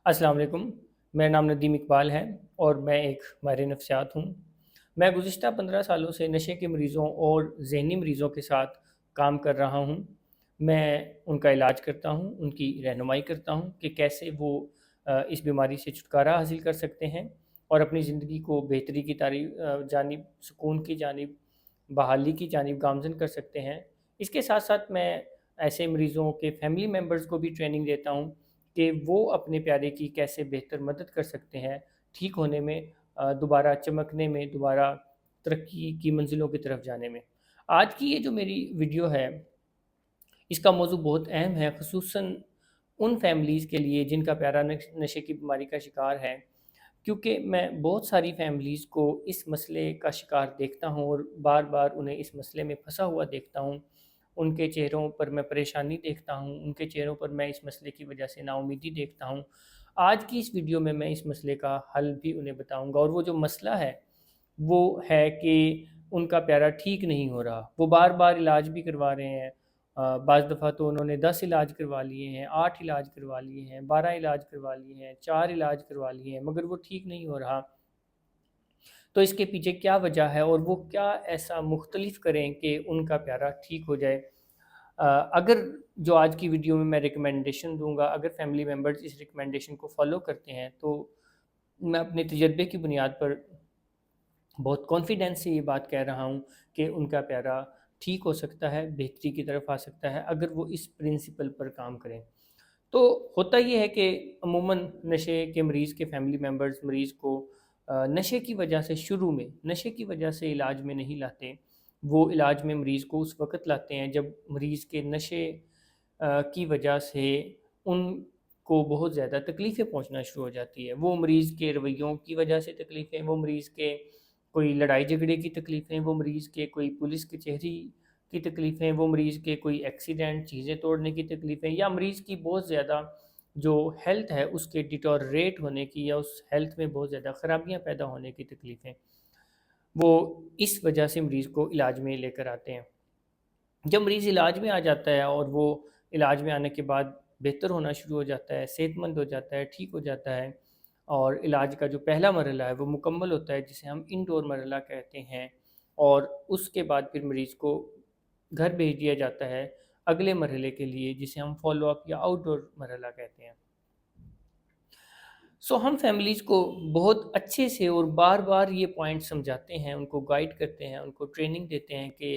السلام علیکم، میرا نام ندیم اقبال ہے اور میں ایک ماہر نفسیات ہوں۔ میں گزشتہ 15 سالوں سے نشے کے مریضوں اور ذہنی مریضوں کے ساتھ کام کر رہا ہوں۔ میں ان کا علاج کرتا ہوں، ان کی رہنمائی کرتا ہوں کہ کیسے وہ اس بیماری سے چھٹکارا حاصل کر سکتے ہیں اور اپنی زندگی کو بہتری کی جانب، سکون کی جانب، بحالی کی جانب گامزن کر سکتے ہیں۔ اس کے ساتھ ساتھ میں ایسے مریضوں کے فیملی ممبرز کو بھی ٹریننگ دیتا ہوں کہ وہ اپنے پیارے کی کیسے بہتر مدد کر سکتے ہیں ٹھیک ہونے میں، دوبارہ چمکنے میں، دوبارہ ترقی کی منزلوں کی طرف جانے میں۔ آج کی یہ جو میری ویڈیو ہے، اس کا موضوع بہت اہم ہے، خصوصاً ان فیملیز کے لیے جن کا پیارا نشے کی بیماری کا شکار ہے، کیونکہ میں بہت ساری فیملیز کو اس مسئلے کا شکار دیکھتا ہوں اور بار بار انہیں اس مسئلے میں پھنسا ہوا دیکھتا ہوں۔ ان کے چہروں پر میں پریشانی دیکھتا ہوں، ان کے چہروں پر میں اس مسئلے کی وجہ سے نا امیدی دیکھتا ہوں۔ آج کی اس ویڈیو میں اس مسئلے کا حل بھی انہیں بتاؤں گا، اور وہ جو مسئلہ ہے وہ ہے کہ ان کا پیارا ٹھیک نہیں ہو رہا۔ وہ بار بار علاج بھی کروا رہے ہیں، بعض دفعہ تو انہوں نے 10 علاج کروا لیے ہیں، 8 علاج کروا لیے ہیں، 12 علاج کروا لیے ہیں، 4 علاج کروا لیے ہیں، مگر وہ ٹھیک نہیں ہو رہا۔ تو اس کے پیچھے کیا وجہ ہے اور وہ کیا ایسا مختلف کریں کہ ان کا پیارا ٹھیک ہو جائے؟ اگر جو آج کی ویڈیو میں ریکمنڈیشن دوں گا، اگر فیملی ممبرز اس ریکمنڈیشن کو فالو کرتے ہیں، تو میں اپنے تجربے کی بنیاد پر بہت کانفیڈنس سے یہ بات کہہ رہا ہوں کہ ان کا پیارا ٹھیک ہو سکتا ہے، بہتری کی طرف آ سکتا ہے، اگر وہ اس پرنسپل پر کام کریں۔ تو ہوتا یہ ہے کہ عموماً نشے کے مریض کے فیملی ممبرز مریض کو نشے کی وجہ سے، شروع میں نشے کی وجہ سے علاج میں نہیں لاتے۔ وہ علاج میں مریض کو اس وقت لاتے ہیں جب مریض کے نشے کی وجہ سے ان کو بہت زیادہ تکلیفیں پہنچنا شروع ہو جاتی ہے۔ وہ مریض کے رویوں کی وجہ سے تکلیفیں، وہ مریض کے کوئی لڑائی جھگڑے کی تکلیفیں، وہ مریض کے کوئی پولیس کچہری کی تکلیفیں، وہ مریض کے کوئی ایکسیڈنٹ، چیزیں توڑنے کی تکلیفیں، یا مریض کی بہت زیادہ جو ہیلتھ ہے اس کے ڈیٹوریٹ ہونے کی، یا اس ہیلتھ میں بہت زیادہ خرابیاں پیدا ہونے کی تکلیفیں، وہ اس وجہ سے مریض کو علاج میں لے کر آتے ہیں۔ جب مریض علاج میں آ جاتا ہے اور وہ علاج میں آنے کے بعد بہتر ہونا شروع ہو جاتا ہے، صحت مند ہو جاتا ہے، ٹھیک ہو جاتا ہے، اور علاج کا جو پہلا مرحلہ ہے وہ مکمل ہوتا ہے، جسے ہم انڈور مرحلہ کہتے ہیں، اور اس کے بعد پھر مریض کو گھر بھیج دیا جاتا ہے اگلے مرحلے کے لیے، جسے ہم فالو اپ یا آؤٹ ڈور مرحلہ کہتے ہیں۔ ہم فیملیز کو بہت اچھے سے اور بار بار یہ پوائنٹ سمجھاتے ہیں، ان کو گائیڈ کرتے ہیں، ان کو ٹریننگ دیتے ہیں کہ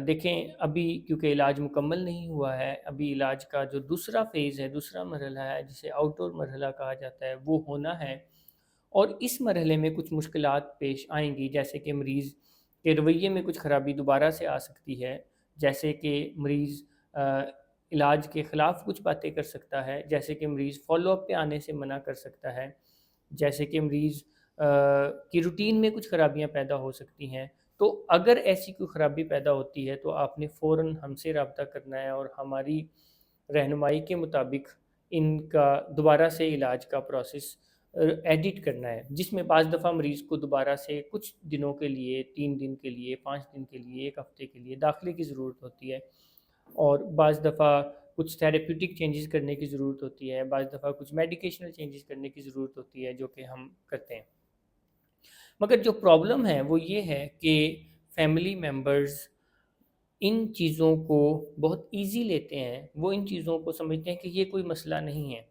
دیکھیں ابھی کیونکہ علاج مکمل نہیں ہوا ہے، ابھی علاج کا جو دوسرا فیز ہے، دوسرا مرحلہ ہے، جسے آؤٹ ڈور مرحلہ کہا جاتا ہے، وہ ہونا ہے، اور اس مرحلے میں کچھ مشکلات پیش آئیں گی، جیسے کہ مریض کے رویے میں کچھ خرابی دوبارہ سے آ سکتی ہے، جیسے کہ مریض علاج کے خلاف کچھ باتیں کر سکتا ہے، جیسے کہ مریض فالو اپ پہ آنے سے منع کر سکتا ہے، جیسے کہ مریض کی روٹین میں کچھ خرابیاں پیدا ہو سکتی ہیں۔ تو اگر ایسی کوئی خرابی پیدا ہوتی ہے تو آپ نے فوراً ہم سے رابطہ کرنا ہے اور ہماری رہنمائی کے مطابق ان کا دوبارہ سے علاج کا پروسیس ایڈٹ کرنا ہے، جس میں بعض دفعہ مریض کو دوبارہ سے کچھ دنوں کے لیے، 3 دن کے لیے، 5 دن کے لیے، 1 ہفتے کے لیے داخلے کی ضرورت ہوتی ہے، اور بعض دفعہ کچھ تھیراپیوٹک چینجز کرنے کی ضرورت ہوتی ہے، بعض دفعہ کچھ میڈیکیشنل چینجز کرنے کی ضرورت ہوتی ہے، جو کہ ہم کرتے ہیں۔ مگر جو پرابلم ہے وہ یہ ہے کہ فیملی ممبرز ان چیزوں کو بہت ایزی لیتے ہیں، وہ ان چیزوں کو سمجھتے ہیں کہ یہ کوئی مسئلہ نہیں ہے،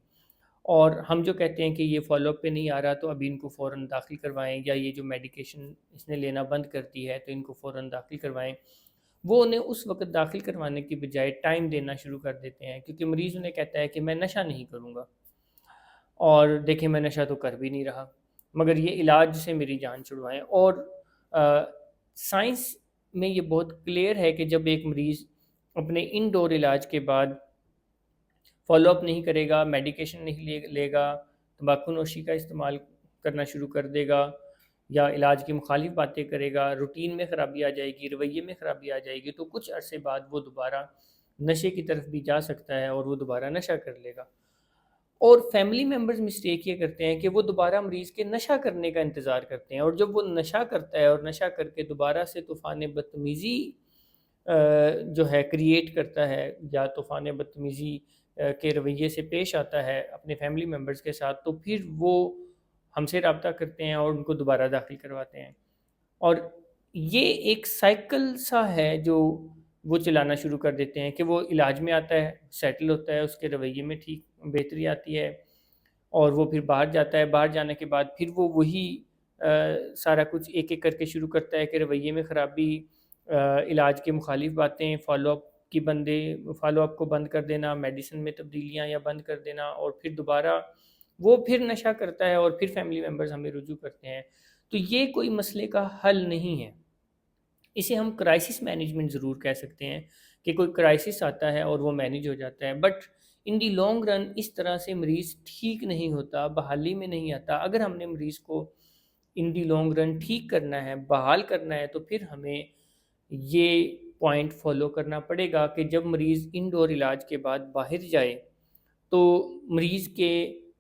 اور ہم جو کہتے ہیں کہ یہ فالو اپ پہ نہیں آ رہا تو ابھی ان کو فوراً داخل کروائیں، یا یہ جو میڈیکیشن اس نے لینا بند کر دی ہے تو ان کو فوراً داخل کروائیں، وہ انہیں اس وقت داخل کروانے کی بجائے ٹائم دینا شروع کر دیتے ہیں، کیونکہ مریض انہیں کہتا ہے کہ میں نشہ نہیں کروں گا، اور دیکھیں میں نشہ تو کر بھی نہیں رہا، مگر یہ علاج سے میری جان چھڑوائیں۔ اور سائنس میں یہ بہت کلیئر ہے کہ جب ایک مریض اپنے انڈور علاج کے بعد فالو اپ نہیں کرے گا، میڈیکیشن نہیں لے گا، تمباکو نوشی کا استعمال کرنا شروع کر دے گا، یا علاج کی مخالف باتیں کرے گا، روٹین میں خرابی آ جائے گی، رویے میں خرابی آ جائے گی، تو کچھ عرصے بعد وہ دوبارہ نشے کی طرف بھی جا سکتا ہے اور وہ دوبارہ نشہ کر لے گا۔ اور فیملی ممبرز مسٹیک یہ کرتے ہیں کہ وہ دوبارہ مریض کے نشہ کرنے کا انتظار کرتے ہیں، اور جب وہ نشہ کرتا ہے اور نشہ کر کے دوبارہ سے طوفان بدتمیزی جو ہے کریٹ کرتا ہے، یا طوفان بدتمیزی کے رویے سے پیش آتا ہے اپنے فیملی ممبرز کے ساتھ، تو پھر وہ ہم سے رابطہ کرتے ہیں اور ان کو دوبارہ داخل کرواتے ہیں. اور یہ ایک سائیکل سا ہے جو وہ چلانا شروع کر دیتے ہیں کہ وہ علاج میں آتا ہے، سیٹل ہوتا ہے، اس کے رویے میں ٹھیک بہتری آتی ہے، اور وہ پھر باہر جاتا ہے. باہر جانے کے بعد پھر وہ وہی سارا کچھ ایک ایک کر کے شروع کرتا ہے کہ رویے میں خرابی، علاج کے مخالف باتیں، فالو اپ کو بند کر دینا، میڈیسن میں تبدیلیاں یا بند کر دینا، اور پھر دوبارہ وہ پھر نشہ کرتا ہے اور پھر فیملی ممبرز ہمیں رجوع کرتے ہیں. تو یہ کوئی مسئلے کا حل نہیں ہے. اسے ہم کرائسس مینجمنٹ ضرور کہہ سکتے ہیں کہ کوئی کرائسس آتا ہے اور وہ مینج ہو جاتا ہے، but in the long run اس طرح سے مریض ٹھیک نہیں ہوتا، بحالی میں نہیں آتا. اگر ہم نے مریض کو ان دی لانگ رن ٹھیک کرنا ہے، بحال کرنا ہے، تو پھر ہمیں یہ پوائنٹ فالو کرنا پڑے گا کہ جب مریض انڈور علاج کے بعد باہر جائے تو مریض کے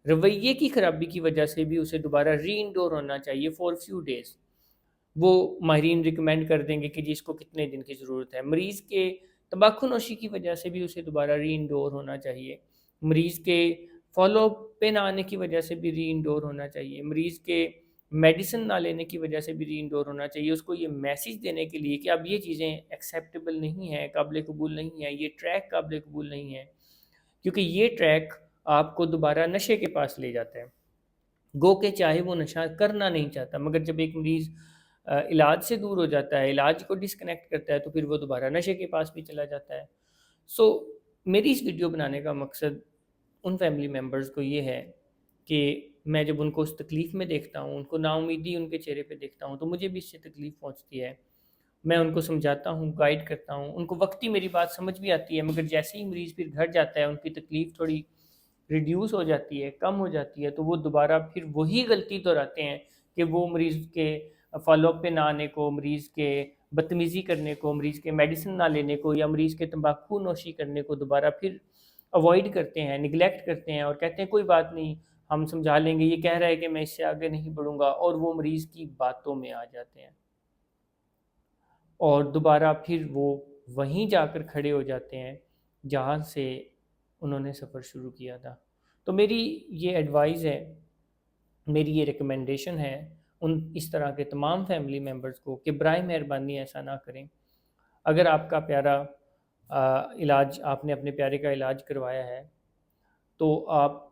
رویے کی خرابی کی وجہ سے بھی اسے دوبارہ ری انڈور ہونا چاہیے فور فیو ڈیز. وہ ماہرین ریکمینڈ کر دیں گے کہ جی اس کو کتنے دن کی ضرورت ہے. مریض کے تمباکو نوشی کی وجہ سے بھی اسے دوبارہ ری انڈور ہونا چاہیے. مریض کے فالو اپ پہ نہ آنے کی وجہ سے بھی ری انڈور ہونا چاہیے. مریض کے میڈیسن نہ لینے کی وجہ سے بھی ری انڈور ہونا چاہیے. اس کو یہ میسیج دینے کے لیے کہ اب یہ چیزیں ایکسیپٹیبل نہیں ہیں، قابل قبول نہیں ہیں، یہ ٹریک قابل قبول نہیں ہے، کیونکہ یہ ٹریک آپ کو دوبارہ نشے کے پاس لے جاتا ہے. گو کہ چاہے وہ نشہ کرنا نہیں چاہتا، مگر جب ایک مریض علاج سے دور ہو جاتا ہے، علاج کو ڈسکنیکٹ کرتا ہے، تو پھر وہ دوبارہ نشے کے پاس بھی چلا جاتا ہے. سو میری اس ویڈیو بنانے کا مقصد ان فیملی ممبرز کو یہ ہے کہ میں جب ان کو اس تکلیف میں دیکھتا ہوں، ان کو نا امیدی ان کے چہرے پہ دیکھتا ہوں، تو مجھے بھی اس سے تکلیف پہنچتی ہے. میں ان کو سمجھاتا ہوں، گائیڈ کرتا ہوں، ان کو وقتی میری بات سمجھ بھی آتی ہے، مگر جیسے ہی مریض پھر گھر جاتا ہے ان کی تکلیف تھوڑی ریڈیوس ہو جاتی ہے، کم ہو جاتی ہے، تو وہ دوبارہ پھر وہی غلطی دہراتے ہیں کہ وہ مریض کے فالو اپ پہ نہ آنے کو، مریض کے بدتمیزی کرنے کو، مریض کے میڈیسن نہ لینے کو، یا مریض کے تمباکو نوشی کرنے کو دوبارہ پھر اوائڈ کرتے ہیں، نگلیکٹ کرتے ہیں، اور کہتے ہیں کوئی بات نہیں، ہم سمجھا لیں گے، یہ کہہ رہا ہے کہ میں اس سے آگے نہیں بڑھوں گا، اور وہ مریض کی باتوں میں آ جاتے ہیں اور دوبارہ پھر وہ وہیں جا کر کھڑے ہو جاتے ہیں جہاں سے انہوں نے سفر شروع کیا تھا. تو میری یہ ایڈوائز ہے، میری یہ ریکمنڈیشن ہے اس طرح کے تمام فیملی ممبرز کو کہ برائے مہربانی ایسا نہ کریں. اگر آپ کا پیارا علاج، آپ نے اپنے پیارے کا علاج کروایا ہے، تو آپ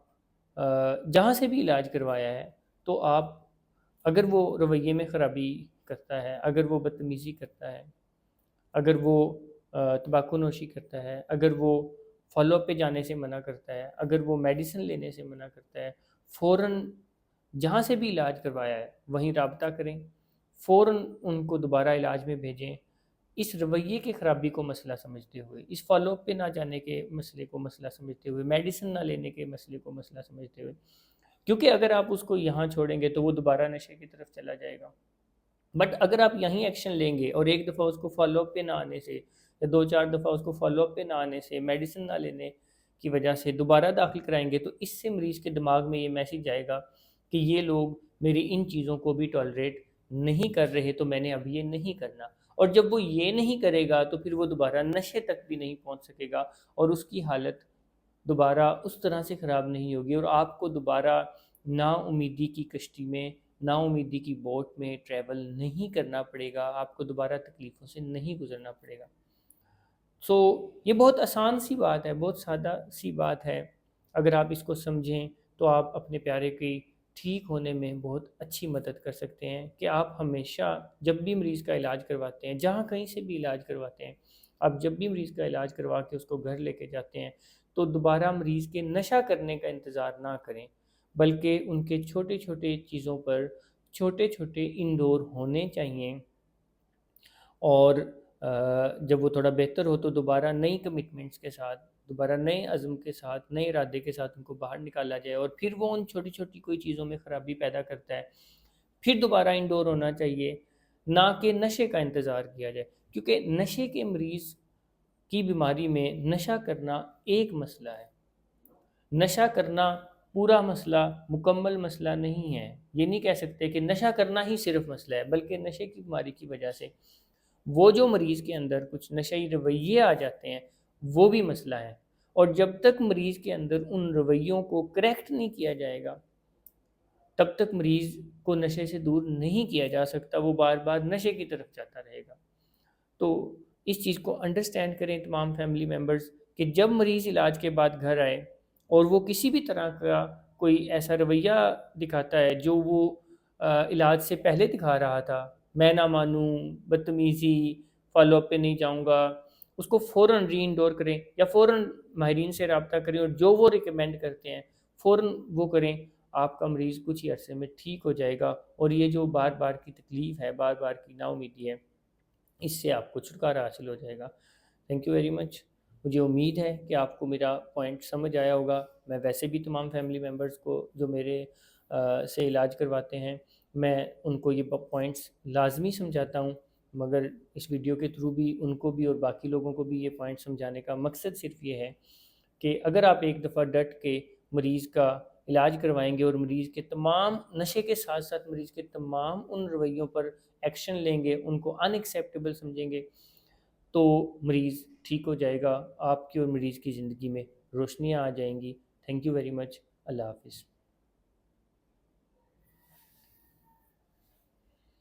جہاں سے بھی علاج کروایا ہے، تو آپ اگر وہ رویے میں خرابی کرتا ہے، اگر وہ بدتمیزی کرتا ہے، اگر وہ تمباکو نوشی کرتا ہے، اگر وہ فالو اپ پہ جانے سے منع کرتا ہے، اگر وہ میڈیسن لینے سے منع کرتا ہے، فوراً جہاں سے بھی علاج کروایا ہے وہیں رابطہ کریں، فوراً ان کو دوبارہ علاج میں بھیجیں. اس رویے کی خرابی کو مسئلہ سمجھتے ہوئے، اس فالو اپ پہ نہ جانے کے مسئلے کو مسئلہ سمجھتے ہوئے، میڈیسن نہ لینے کے مسئلے کو مسئلہ سمجھتے ہوئے، کیونکہ اگر آپ اس کو یہاں چھوڑیں گے تو وہ دوبارہ نشے کی طرف چلا جائے گا. بٹ اگر آپ یہیں ایکشن لیں گے اور ایک دفعہ اس کو فالو اپ پہ نہ آنے سے، یا 2-4 دفعہ اس کو فالو اپ پہ نہ آنے سے، میڈیسن نہ لینے کی وجہ سے دوبارہ داخل کرائیں گے، تو اس سے مریض کے دماغ میں یہ میسیج جائے گا کہ یہ لوگ میری ان چیزوں کو بھی ٹالریٹ نہیں کر رہے، تو میں نے اب یہ نہیں کرنا. اور جب وہ یہ نہیں کرے گا تو پھر وہ دوبارہ نشے تک بھی نہیں پہنچ سکے گا، اور اس کی حالت دوبارہ اس طرح سے خراب نہیں ہوگی، اور آپ کو دوبارہ نا امیدی کی کشتی میں، نا امیدی کی بوٹ میں ٹریول نہیں کرنا پڑے گا، آپ کو دوبارہ تکلیفوں سے نہیں گزرنا پڑے گا. سو یہ بہت آسان سی بات ہے، بہت سادہ سی بات ہے. اگر آپ اس کو سمجھیں تو آپ اپنے پیارے کی ٹھیک ہونے میں بہت اچھی مدد کر سکتے ہیں. کہ آپ ہمیشہ جب بھی مریض کا علاج کرواتے ہیں، جہاں کہیں سے بھی علاج کرواتے ہیں، آپ جب بھی مریض کا علاج کروا کے اس کو گھر لے کے جاتے ہیں، تو دوبارہ مریض کے نشہ کرنے کا انتظار نہ کریں، بلکہ ان کے چھوٹے چھوٹے چیزوں پر چھوٹے چھوٹے انڈور ہونے چاہیے. اور جب وہ تھوڑا بہتر ہو تو دوبارہ نئی کمٹمنٹس کے ساتھ، دوبارہ نئے عزم کے ساتھ، نئے ارادے کے ساتھ ان کو باہر نکالا جائے. اور پھر وہ ان چھوٹی چھوٹی کوئی چیزوں میں خرابی پیدا کرتا ہے، پھر دوبارہ انڈور ہونا چاہیے، نہ کہ نشے کا انتظار کیا جائے. کیونکہ نشے کے مریض کی بیماری میں نشہ کرنا ایک مسئلہ ہے، نشہ کرنا پورا مسئلہ، مکمل مسئلہ نہیں ہے. یہ نہیں کہہ سکتے کہ نشہ کرنا ہی صرف مسئلہ ہے، بلکہ نشے کی بیماری کی وجہ سے وہ جو مریض کے اندر کچھ نشئی رویے آ جاتے ہیں وہ بھی مسئلہ ہے. اور جب تک مریض کے اندر ان رویوں کو کریکٹ نہیں کیا جائے گا تب تک مریض کو نشے سے دور نہیں کیا جا سکتا، وہ بار بار نشے کی طرف جاتا رہے گا۔ تو اس چیز کو انڈرسٹینڈ کریں تمام فیملی ممبرز کہ جب مریض علاج کے بعد گھر آئے اور وہ کسی بھی طرح کا کوئی ایسا رویہ دکھاتا ہے جو وہ علاج سے پہلے دکھا رہا تھا، میں نہ مانوں، بدتمیزی، فالو اپ پہ نہیں جاؤں گا، اس کو فوراً ری انڈور کریں یا فوراً ماہرین سے رابطہ کریں اور جو وہ ریکمینڈ کرتے ہیں فوراً وہ کریں۔ آپ کا مریض کچھ ہی عرصے میں ٹھیک ہو جائے گا، اور یہ جو بار بار کی تکلیف ہے، بار بار کی نا امیدی ہے، اس سے آپ کو چھٹکارا حاصل ہو جائے گا۔ Thank you very much. مجھے امید ہے کہ آپ کو میرا پوائنٹ سمجھ آیا ہوگا۔ میں ویسے بھی تمام فیملی ممبرز کو جو میرے سے علاج کرواتے ہیں، میں ان کو یہ پوائنٹس لازمی سمجھاتا ہوں، مگر اس ویڈیو کے تھرو بھی ان کو بھی اور باقی لوگوں کو بھی یہ پوائنٹ سمجھانے کا مقصد صرف یہ ہے کہ اگر آپ ایک دفعہ ڈٹ کے مریض کا علاج کروائیں گے اور مریض کے تمام نشے کے ساتھ ساتھ مریض کے تمام ان رویوں پر ایکشن لیں گے، ان کو ان ایکسیپٹیبل سمجھیں گے، تو مریض ٹھیک ہو جائے گا، آپ کی اور مریض کی زندگی میں روشنیاں آ جائیں گی۔ Thank you very much. اللہ حافظ۔